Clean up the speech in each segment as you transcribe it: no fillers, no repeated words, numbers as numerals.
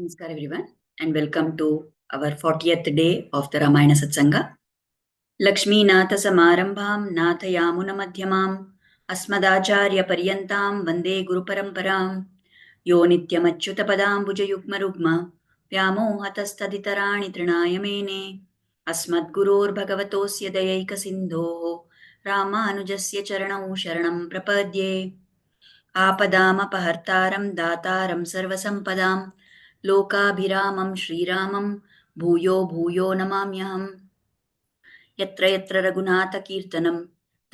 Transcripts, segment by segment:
Namaskar everyone and welcome to our 40th day of the Ramayana Satsanga. Lakshmi Natha Samarambham Nathayamuna Madhyamam Asmadacharya Paryantam Vande Guru Paramparam Yo Nityam Achyuta Padam Bhuja Yukma Rugma Vyamo Hatastaditarani Trinaya Mene Asmad Gurur Bhagavatosya Dayaika Sindho Ramanujasya Charanam Sharanam Prapadye आपदामपहर्तारं दातारं सर्वसम्पदां लोकाभिरामं श्रीरामं भूयो भूयो नमाम्यहम् यत्र यत्र रघुनाथकीर्तनं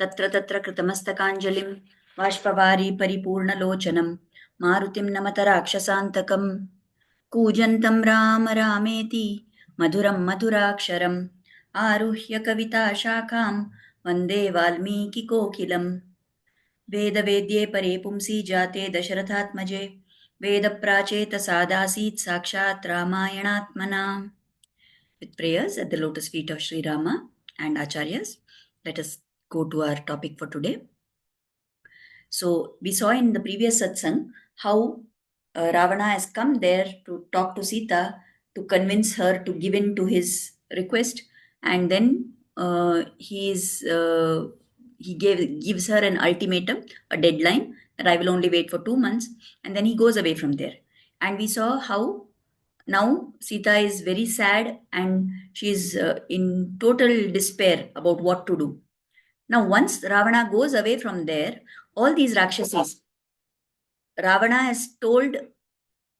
तत्र तत्र कृतमस्तकाञ्जलिं बाष्पवारी परिपूर्णलोचनं मारुतिं नमत राक्षसान्तकं कूजन्तं राम रामेति मधुरं मधुराक्षरम् आरुह्य कविताशाखां वन्दे वाल्मीकिकोकिलम् वेदवेद्ये परे पुंसि जाते दशरथात्मजे वेदप्राचेतसादासीत् साक्षात् रामायणात्मना. With prayers at the lotus feet of Sri Rama and Acharyas, let us go to our topic for today. So, we saw in the previous satsang how Ravana has come there to talk to Sita to convince her to give in to his request, and then he gives her an ultimatum, a deadline that I will only wait for 2 months, and then he goes away from there. And we saw how now Sita is very sad and she's in total despair about what to do. Now, once Ravana goes away from there, all these Rakshasis, Ravana has told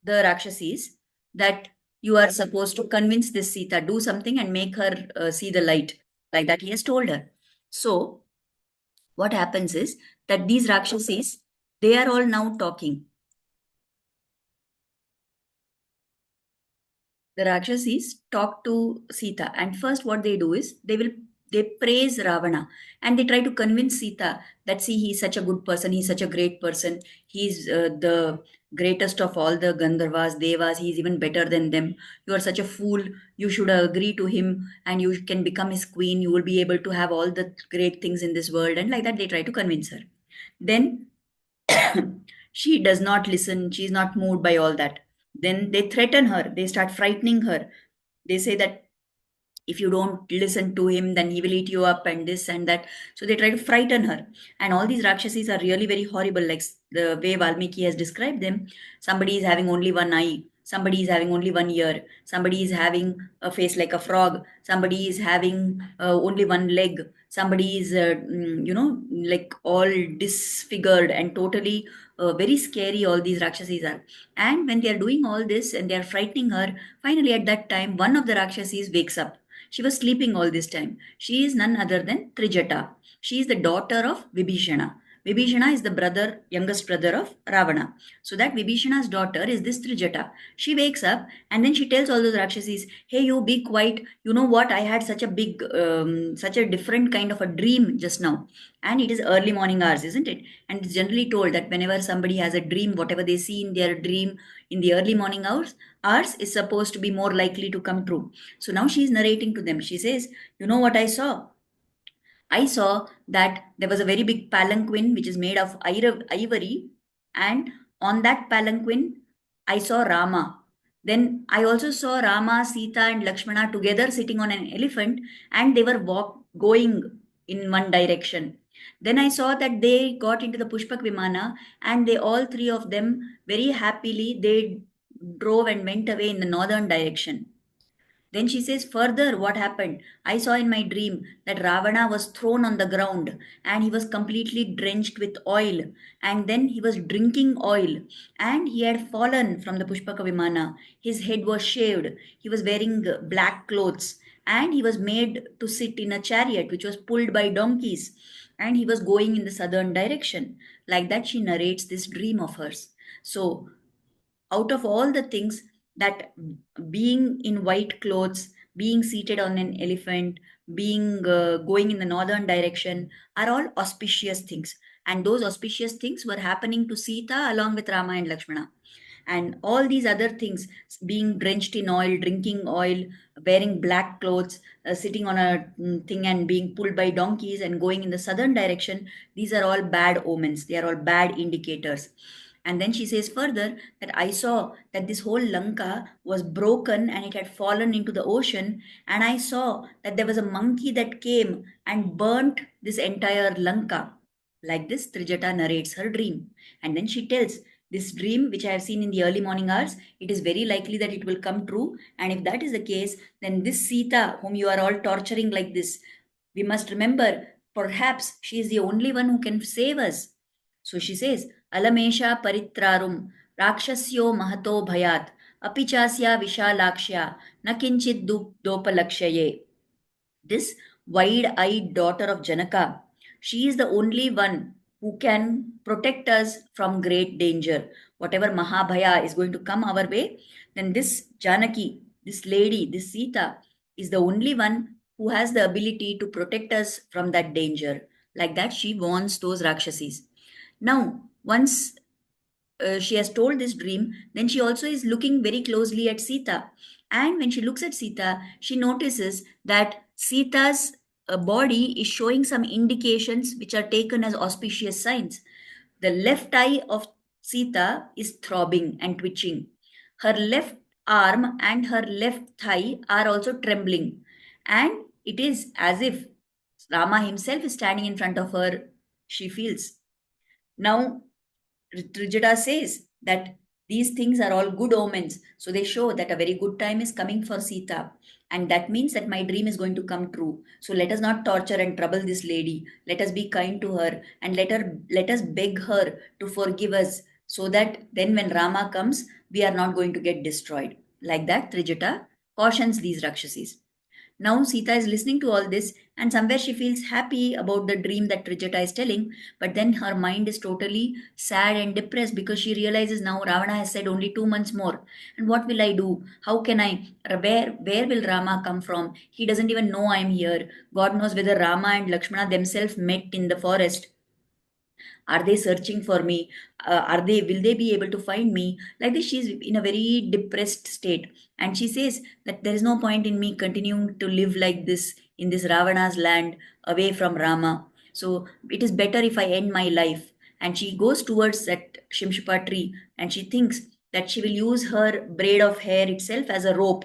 the Rakshasis that you are supposed to convince this Sita, do something and make her see the light. Like that, he has told her. So, what happens is that these Rakshasis, they are all now talking. The Rakshasis talk to Sita, and first what they do is they praise Ravana and they try to convince Sita that see, he's such a good person, he's such a great person, he's the greatest of all the Gandharvas, Devas, he's even better than them. You are such a fool, you should agree to him and you can become his queen, you will be able to have all the great things in this world, and like that they try to convince her. Then she does not listen, she's not moved by all that. Then they threaten her, they start frightening her. They say that if you don't listen to him, then he will eat you up and this and that. So they try to frighten her. And all these Rakshasis are really very horrible, like the way Valmiki has described them. Somebody is having only one eye, somebody is having only one ear, somebody is having a face like a frog, somebody is having only one leg, somebody is, like all disfigured and totally very scary. All these Rakshasis are. And when they are doing all this and they are frightening her, finally at that time, one of the Rakshasis wakes up. She was sleeping all this time. She is none other than Trijata. She is the daughter of Vibhishana. Vibhishana is the brother, youngest brother of Ravana. So that Vibhishana's daughter is this Trijata. She wakes up and then she tells all those Rakshasis, hey, you be quiet. You know what? I had such a big, such a different kind of a dream just now. And it is early morning hours, isn't it? And it's generally told that whenever somebody has a dream, whatever they see in their dream in the early morning hours, ours is supposed to be more likely to come true. So now she is narrating to them. She says, you know what I saw? I saw that there was a very big palanquin which is made of ivory, and on that palanquin, I saw Rama. Then I also saw Rama, Sita, and Lakshmana together sitting on an elephant, and they were going in one direction. Then I saw that they got into the Pushpak Vimana, and they all three of them very happily they drove and went away in the northern direction. Then she says, further, what happened? I saw in my dream that Ravana was thrown on the ground and he was completely drenched with oil. And then he was drinking oil and he had fallen from the Pushpaka Vimana. His head was shaved. He was wearing black clothes and he was made to sit in a chariot which was pulled by donkeys. And he was going in the southern direction. Like that, she narrates this dream of hers. So, out of all the things that being in white clothes, being seated on an elephant, being going in the northern direction are all auspicious things. And those auspicious things were happening to Sita along with Rama and Lakshmana. And all these other things, being drenched in oil, drinking oil, wearing black clothes, sitting on a thing and being pulled by donkeys and going in the southern direction, these are all bad omens. They are all bad indicators. And then she says further that I saw that this whole Lanka was broken and it had fallen into the ocean. And I saw that there was a monkey that came and burnt this entire Lanka. Like this, Trijata narrates her dream. And then she tells, this dream, which I have seen in the early morning hours, it is very likely that it will come true. And if that is the case, then this Sita, whom you are all torturing like this, we must remember, perhaps she is the only one who can save us. So she says, Alamesha paritrarum rakshasyo mahato bhayat apichasya vishalakshya na kinchit dopalakshaye. This wide-eyed daughter of Janaka, she is the only one who can protect us from great danger. Whatever Mahabhaya is going to come our way, then this Janaki, this lady, this Sita, is the only one who has the ability to protect us from that danger. Like that, she warns those Rakshasis. Now, once she has told this dream, then she also is looking very closely at Sita. And when she looks at Sita, she notices that Sita's body is showing some indications which are taken as auspicious signs. The left eye of Sita is throbbing and twitching. Her left arm and her left thigh are also trembling. And it is as if Rama himself is standing in front of her, she feels. Now, Trijata says that these things are all good omens. So they show that a very good time is coming for Sita. And that means that my dream is going to come true. So let us not torture and trouble this lady. Let us be kind to her and let us beg her to forgive us so that then when Rama comes, we are not going to get destroyed. Like that, Trijata cautions these Rakshasis. Now Sita is listening to all this, and somewhere she feels happy about the dream that Trijata is telling, but then her mind is totally sad and depressed because she realizes now Ravana has said only 2 months more. And what will I do? How can I? Where will Rama come from? He doesn't even know I am here. God knows whether Rama and Lakshmana themselves met in the forest. Are they searching for me? Are they? Will they be able to find me? Like this, she's in a very depressed state, and she says that there is no point in me continuing to live like this in this Ravana's land away from Rama. So it is better if I end my life. And she goes towards that Shimshupa tree, and she thinks that she will use her braid of hair itself as a rope,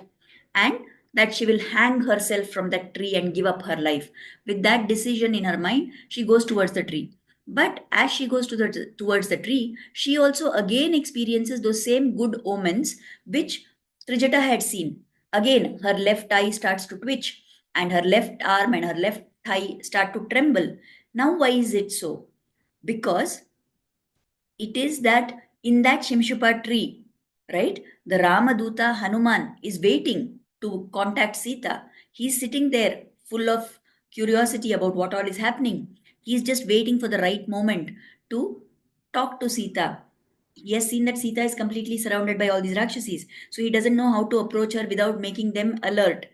and that she will hang herself from that tree and give up her life. With that decision in her mind, she goes towards the tree. But as she goes towards the tree, she also again experiences those same good omens which Trijata had seen. Again, her left eye starts to twitch, and her left arm and her left thigh start to tremble. Now, why is it so? Because it is that in that Shimshupa tree, right, the Ramaduta Hanuman is waiting to contact Sita. He's sitting there full of curiosity about what all is happening. He's just waiting for the right moment to talk to Sita. He has seen that Sita is completely surrounded by all these Rakshasis. So he doesn't know how to approach her without making them alert.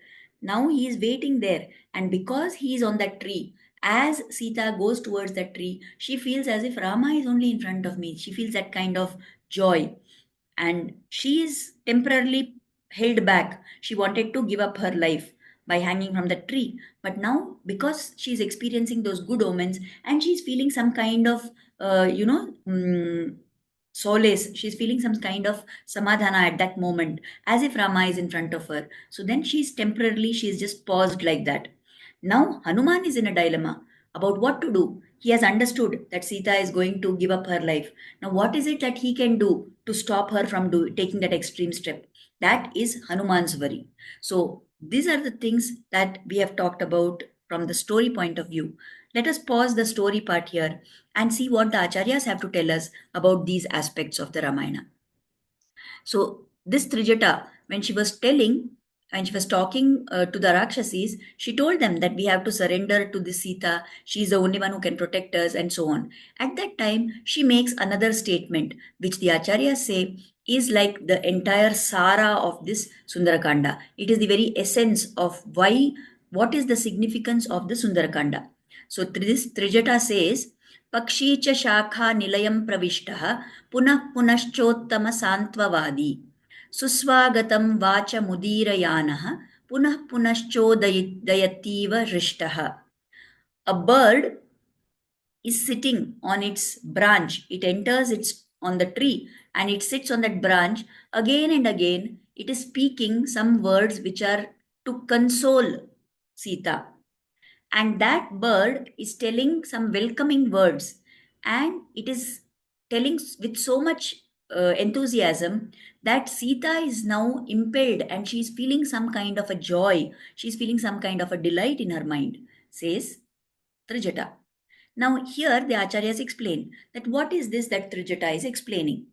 Now he is waiting there. And because he is on that tree, as Sita goes towards that tree, she feels as if Rama is only in front of me. She feels that kind of joy. And she is temporarily held back. She wanted to give up her life by hanging from the tree. But now, because she's experiencing those good omens and she's feeling some kind of, solace, she's feeling some kind of samadhana at that moment, as if Rama is in front of her. So then she's just paused like that. Now, Hanuman is in a dilemma about what to do. He has understood that Sita is going to give up her life. Now, what is it that he can do to stop her from taking that extreme step? That is Hanuman's worry. So, these are the things that we have talked about from the story point of view. Let us pause the story part here and see what the Acharyas have to tell us about these aspects of the Ramayana. So, this Trijata, when she was talking to the Rakshasis, she told them that we have to surrender to this Sita. She is the only one who can protect us, and so on. At that time, she makes another statement, which the Acharyas say is like the entire Sara of this Sundarakanda. It is the very essence of what is the significance of the Sundarakanda. So, this Trijata says, Pakshi cha shakha nilayam pravishtaha punah punaschottama santvavadi. Suswagatam vacha mudirayanah punah punaschodayativa rishtaha. A bird is sitting on its branch. It enters its on the tree and it sits on that branch, again and again, it is speaking some words which are to console Sita. And that bird is telling some welcoming words, and it is telling with so much enthusiasm that Sita is now impelled and she is feeling some kind of a joy, she is feeling some kind of a delight in her mind, says Trijata. Now, here the Acharyas explain that what is this that Trijata is explaining.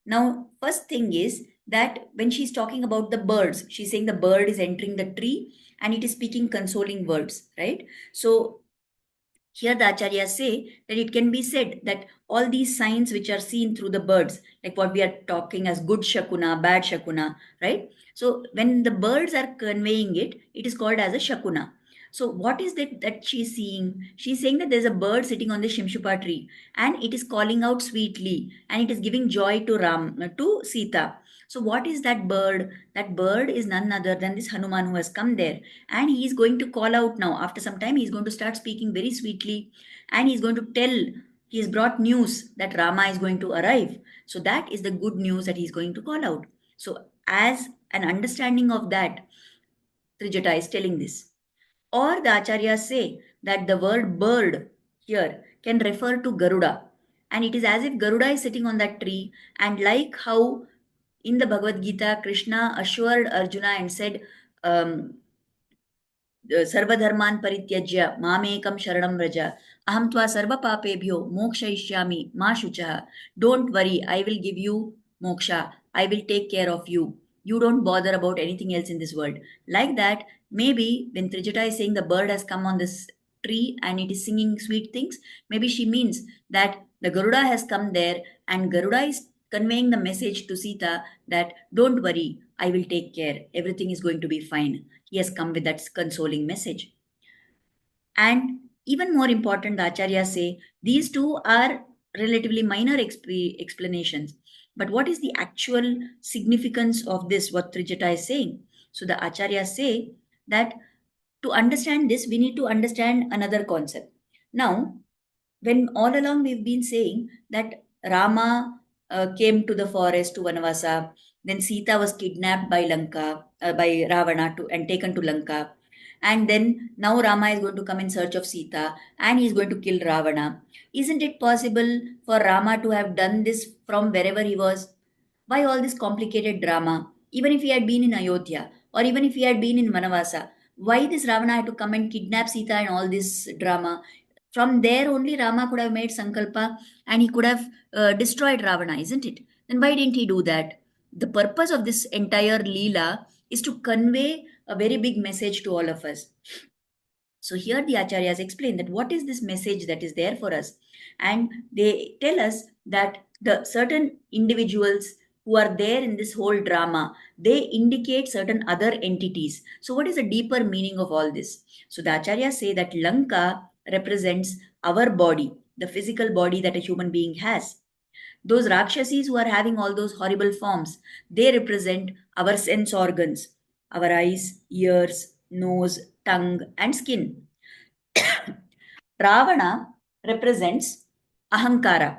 Now, first thing is that when she's talking about the birds, she's saying the bird is entering the tree and it is speaking consoling words, right? So, here the acharyas say that it can be said that all these signs which are seen through the birds, like what we are talking as good shakuna, bad shakuna, right? So when the birds are conveying it, it is called as a shakuna. So what is that she's seeing? She's saying that there's a bird sitting on the Shimshupa tree and it is calling out sweetly and it is giving joy to to Sita. So what is that bird? That bird is none other than this Hanuman who has come there, and he is going to call out now. After some time, he is going to start speaking very sweetly and he is going to tell, he has brought news that Rama is going to arrive. So that is the good news that he is going to call out. So as an understanding of that, Trijata is telling this. Or the acharyas say that the word bird here can refer to Garuda. And it is as if Garuda is sitting on that tree, and like how in the Bhagavad Gita, Krishna assured Arjuna and said, um, सर्वधर्मान् परित्यज्य मामेकं शरणं व्रज अहं त्वा सर्वपापेभ्यो मोक्षयिष्यामि मा शुचः. Don't worry, I will give you moksha, I will take care of you, you don't bother about anything else in this world. Like that, maybe when Trijata is saying the bird has come on this tree and it is singing sweet things, maybe she means that the Garuda has come there and Garuda is conveying the message to Sita that don't worry, I will take care, everything is going to be fine. He has come with that consoling message. And even more important, the acharyas say these two are relatively minor explanations. But what is the actual significance of this, what Trijata is saying? So the acharyas say that to understand this, we need to understand another concept. Now, when all along we've been saying that Rama came to the forest to Vanavasa, then Sita was kidnapped by by Ravana and taken to Lanka, and then now Rama is going to come in search of Sita and he is going to kill Ravana. Isn't it possible for Rama to have done this from wherever he was? Why all this complicated drama? Even if he had been in Ayodhya or even if he had been in Vanavasa, why this Ravana had to come and kidnap Sita and all this drama? From there only Rama could have made Sankalpa and he could have destroyed Ravana, isn't it? Then why didn't he do that? The purpose of this entire Leela is to convey a very big message to all of us. So here the acharyas explain that what is this message that is there for us, and they tell us that the certain individuals who are there in this whole drama, they indicate certain other entities. So what is the deeper meaning of all this? So the acharyas say that Lanka represents our body, the physical body that a human being has. Those Rakshasis who are having all those horrible forms, they represent our sense organs, our eyes, ears, nose, tongue, and skin. Ravana represents ahankara,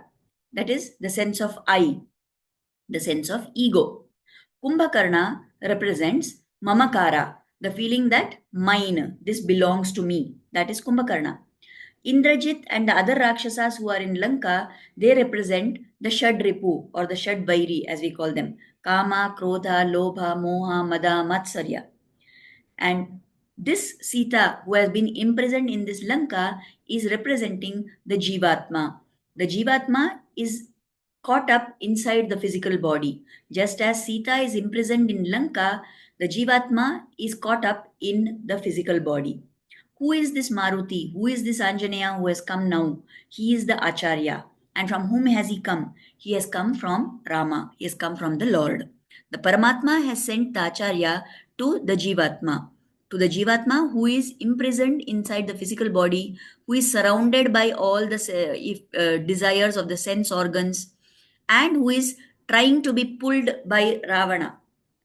that is the sense of I, the sense of ego. Kumbhakarna represents mamakara, the feeling that mine, this belongs to me, that is Kumbhakarna. Indrajit and the other Rakshasas who are in Lanka, they represent the Shadripu or the Shadvairi as we call them. Kama, Krodha, Lobha, Moha, Mada, Matsarya. And this Sita, who has been imprisoned in this Lanka, is representing the Jivatma. The Jivatma is caught up inside the physical body. Just as Sita is imprisoned in Lanka, the Jivatma is caught up in the physical body. Who is this Maruti? Who is this Anjaneya who has come now? He is the Acharya. And from whom has he come? He has come from Rama. He has come from the Lord. The Paramatma has sent the Acharya to the Jivatma. To the Jivatma who is imprisoned inside the physical body, who is surrounded by all the desires of the sense organs, and who is trying to be pulled by Ravana.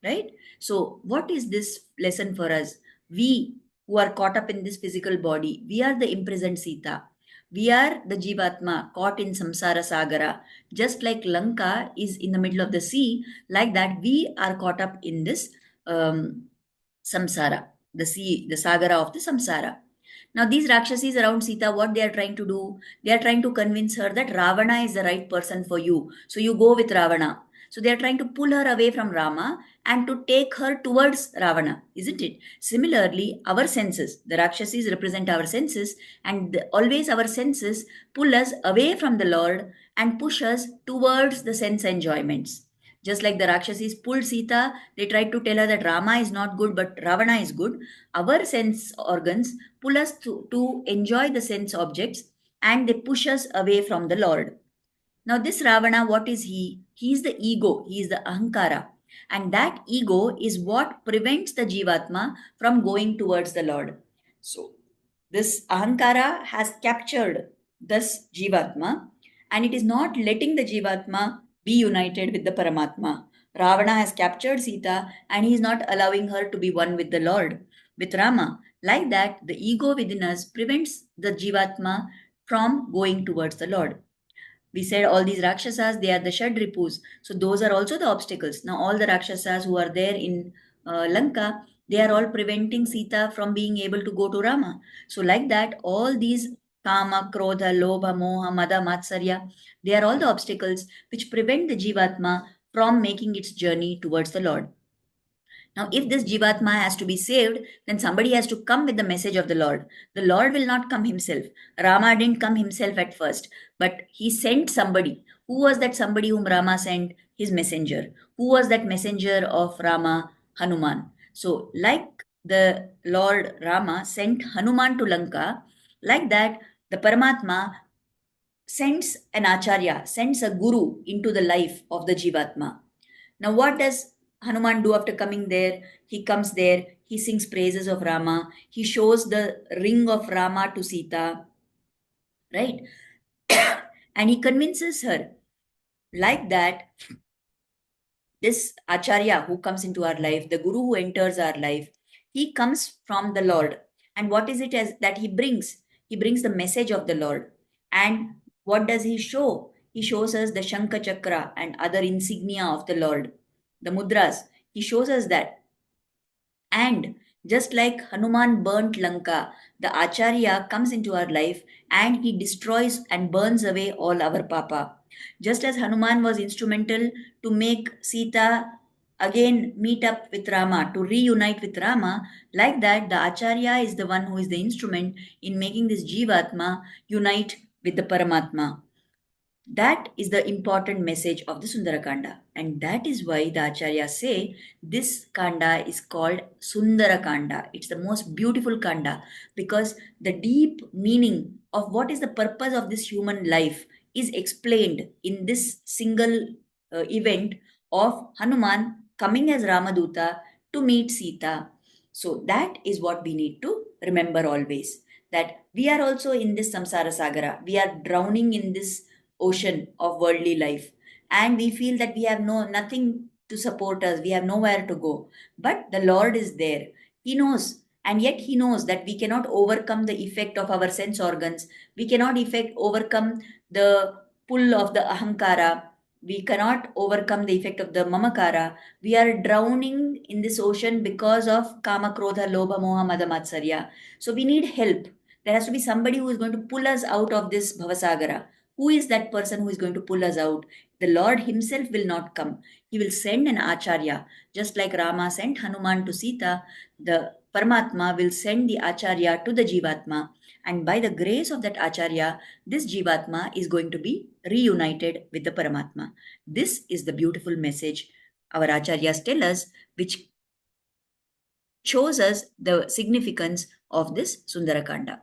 Right? So, what is this lesson for us? We who are caught up in this physical body, we are the imprisoned Sita. We are the Jivatma caught in Samsara Sagara. Just like Lanka is in the middle of the sea, like that we are caught up in this um, Samsara, the sea, the Sagara of the Samsara. Now, these Rakshasis around Sita, what they are trying to do, they are trying to convince her that Ravana is the right person for you. So you go with Ravana. So they are trying to pull her away from Rama and to take her towards Ravana, isn't it? Similarly, our senses, the Rakshasis represent our senses, and always our senses pull us away from the Lord and push us towards the sense enjoyments. Just like the Rakshasas pulled Sita, they tried to tell her that Rama is not good, but Ravana is good. Our sense organs pull us to enjoy the sense objects and they push us away from the Lord. Now, this Ravana, what is he? He is the ego, he is the Ahankara. And that ego is what prevents the Jivatma from going towards the Lord. So, this Ahankara has captured this Jivatma and it is not letting the Jivatma be united with the Paramatma. Ravana has captured Sita and he is not allowing her to be one with the Lord, with Rama. Like that, the ego within us prevents the Jivatma from going towards the Lord. We said all these Rakshasas, they are the Shadripus. So those are also the obstacles. Now, all the Rakshasas who are there in Lanka, they are all preventing Sita from being able to go to Rama. So, like that, all these Kama, Krodha, Lobha, Moha, Mada, Matsarya, they are all the obstacles which prevent the Jivatma from making its journey towards the Lord. Now, if this Jivatma has to be saved, then somebody has to come with the message of the Lord. The Lord will not come himself. Rama didn't come himself at first, but he sent somebody. Who was that somebody whom Rama sent? His messenger. Who was that messenger of Rama? Hanuman. So, like the Lord Rama sent Hanuman to Lanka, like that, the Paramatma sends an Acharya, sends a Guru into the life of the Jivatma. Now, what does Hanuman do after coming there? He comes there, he sings praises of Rama, he shows the ring of Rama to Sita, right? And he convinces her. Like that, this Acharya who comes into our life, the Guru who enters our life, he comes from the Lord. And what is it as that he brings? He brings the message of the Lord. And what does he show? He shows us the Shankha Chakra and other insignia of the Lord, the mudras. He shows us that. And just like Hanuman burnt Lanka, the Acharya comes into our life and he destroys and burns away all our papa. Just as Hanuman was instrumental to make Sita again meet up with Rama, to reunite with Rama, like that, the Acharya is the one who is the instrument in making this Jivatma unite with the Paramatma. That is the important message of the Sundarakanda. And that is why the Acharyas say this Kanda is called Sundarakanda. It's the most beautiful Kanda because the deep meaning of what is the purpose of this human life is explained in this single event of Hanuman coming as Ramaduta to meet Sita. So that is what we need to remember always, that we are also in this samsara sagara. We are drowning in this ocean of worldly life and we feel that we have nothing to support us, we have nowhere to go, but the Lord is there. He knows, and yet he knows that we cannot overcome the effect of our sense organs, we cannot overcome the pull of the ahankara, we cannot overcome the effect of the mamakara. We are drowning in this ocean because of kama, krodha, lobha, moha, mada, matsarya. So we need help. There has to be somebody who is going to pull us out of this bhavasagara. Who is that person who is going to pull us out? The Lord himself will not come. He will send an Acharya. Just like Rama sent Hanuman to Sita, the Paramatma will send the Acharya to the Jivatma. And by the grace of that Acharya, this Jivatma is going to be reunited with the Paramatma. This is the beautiful message our Acharyas tell us, which shows us the significance of this Sundarakanda.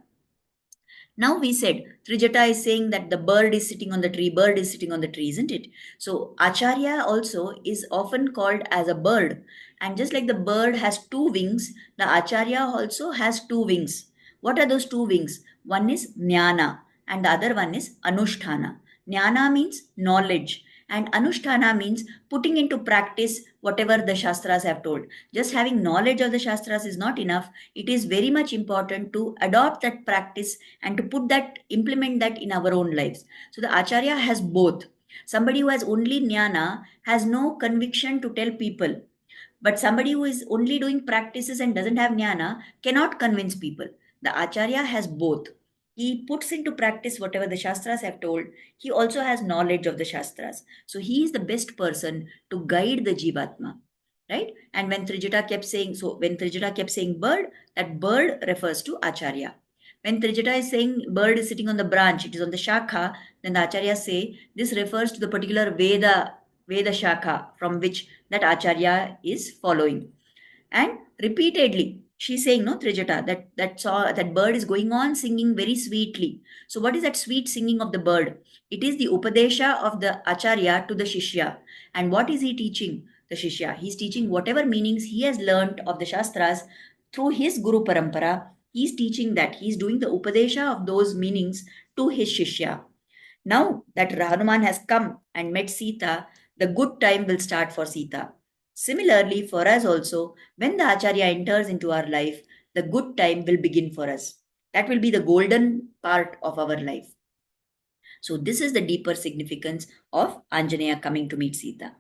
Now we said Trijata is saying that the bird is sitting on the tree, bird is sitting on the tree, isn't it? So Acharya also is often called as a bird. And just like the bird has two wings, the Acharya also has two wings. What are those two wings? One is Jnana and the other one is Anusthana. Jnana means knowledge And Anushtana means putting into practice whatever the Shastras have told. Just having knowledge of the Shastras is not enough. It is very much important to adopt that practice and to implement that in our own lives. So the Acharya has both. Somebody who has only jnana has no conviction to tell people. But somebody who is only doing practices and doesn't have jnana cannot convince people. The Acharya has both. He puts into practice whatever the Shastras have told. He also has knowledge of the Shastras. So he is the best person to guide the Jivatma. Right? And when Trijata kept saying bird, that bird refers to Acharya. When Trijata is saying bird is sitting on the branch, it is on the Shakha, then the Acharyas say this refers to the particular Veda Shakha from which that Acharya is following. And repeatedly, she's saying, no, Trijata, that bird is going on singing very sweetly. So what is that sweet singing of the bird? It is the Upadesha of the Acharya to the Shishya. And what is he teaching the Shishya? He's teaching whatever meanings he has learnt of the Shastras through his Guru Parampara. He's teaching that. He's doing the Upadesha of those meanings to his Shishya. Now that Hanuman has come and met Sita, the good time will start for Sita. Similarly, for us also, when the Acharya enters into our life, the good time will begin for us. That will be the golden part of our life. So, this is the deeper significance of Anjaneya coming to meet Sita.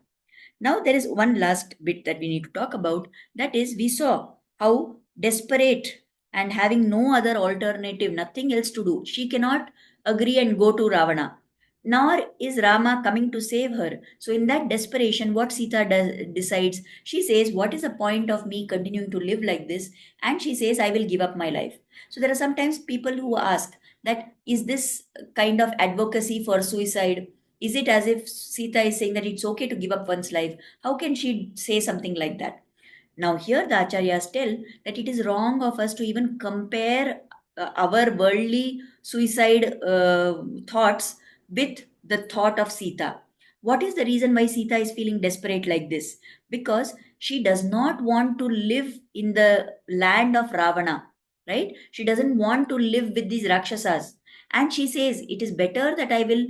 Now, there is one last bit that we need to talk about. That is, we saw how desperate and having no other alternative, nothing else to do, she cannot agree and go to Ravana. Nor is Rama coming to save her. So, in that desperation, what Sita decides, she says, what is the point of me continuing to live like this? And she says, I will give up my life. So, there are sometimes people who ask that, is this kind of advocacy for suicide? Is it as if Sita is saying that it's okay to give up one's life? How can she say something like that? Now, here the Acharyas tell that it is wrong of us to even compare our worldly suicide thoughts with the thought of Sita. What is the reason why Sita is feeling desperate like this? Because she does not want to live in the land of Ravana, right? She doesn't want to live with these Rakshasas. And she says, it is better that I will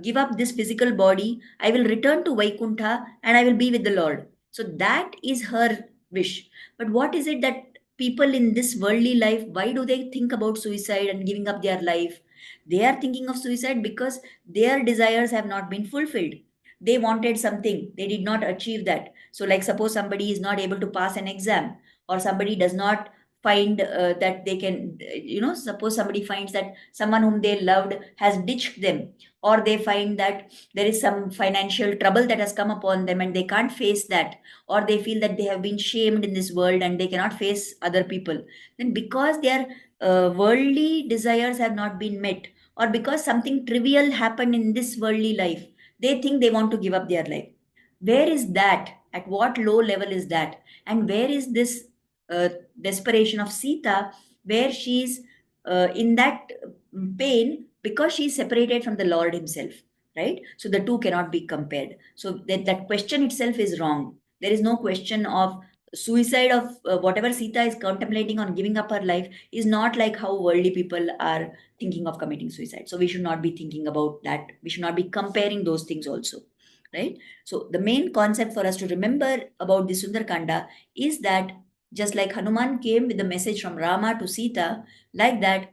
give up this physical body, I will return to Vaikuntha and I will be with the Lord. So that is her wish. But what is it that people in this worldly life, why do they think about suicide and giving up their life? They are thinking of suicide because their desires have not been fulfilled. They wanted something, they did not achieve that. So, like, suppose somebody is not able to pass an exam, or somebody does not find that they can, suppose somebody finds that someone whom they loved has ditched them, or they find that there is some financial trouble that has come upon them and they can't face that, or they feel that they have been shamed in this world and they cannot face other people, then because their worldly desires have not been met, or because something trivial happened in this worldly life, they think they want to give up their life. Where is that? At what low level is that? And where is this uh, desperation of Sita, where she's in that pain because she's separated from the Lord Himself, right? So the two cannot be compared. So that question itself is wrong. There is no question of suicide of whatever Sita is contemplating on giving up her life is not like how worldly people are thinking of committing suicide. So we should not be thinking about that. We should not be comparing those things also, right? So the main concept for us to remember about the Sundarkanda is that just like Hanuman came with the message from Rama to Sita, like that,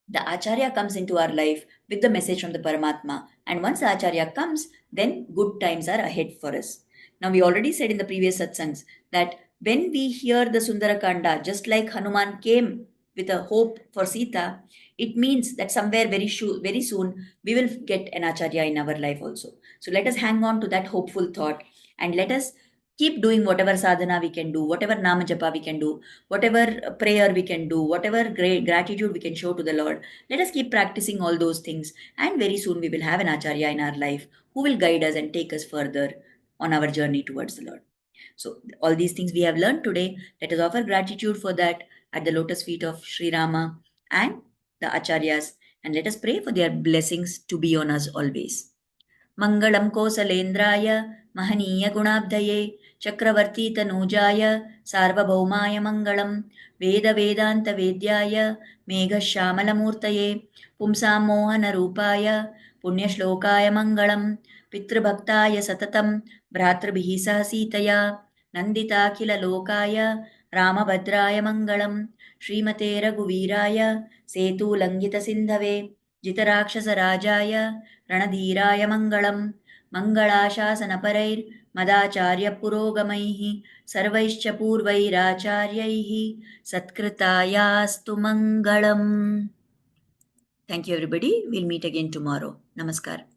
the Acharya comes into our life with the message from the Paramatma. And once the Acharya comes, then good times are ahead for us. Now, we already said in the previous satsangs that when we hear the Sundarakanda, just like Hanuman came with a hope for Sita, it means that somewhere very soon we will get an Acharya in our life also. So let us hang on to that hopeful thought and let us keep doing whatever sadhana we can do, whatever nama japa we can do, whatever prayer we can do, whatever great gratitude we can show to the Lord. Let us keep practicing all those things, and very soon we will have an Acharya in our life who will guide us and take us further on our journey towards the Lord. So, all these things we have learned today, let us offer gratitude for that at the lotus feet of Sri Rama and the Acharyas, and let us pray for their blessings to be on us always. Mangalam Kosalendraya Mahaniya Gunabdhaye Chakravarti Tanujaya Sarvabhaumaya Mangalam Veda Vedanta Vedyaya Megha Shamalamurtaye Pumsam Mohana Rupaya Punyashlokaya Mangalam पितृभक्ताय सततं भ्रातृभिः सह सीतया नन्दिताखिललोकाय रामभद्राय मङ्गलम् श्रीमते रघुवीराय सेतुलङ्घितसिन्धवे जितराक्षसराजाय रणधीराय मङ्गलम् मङ्गलाशासनपरैर्मदाचार्यपुरोगमैः सर्वैश्च पूर्वैराचार्यैः सत्कृतायास्तु मङ्गलम्. Thank you everybody. We'll meet again tomorrow. Namaskar.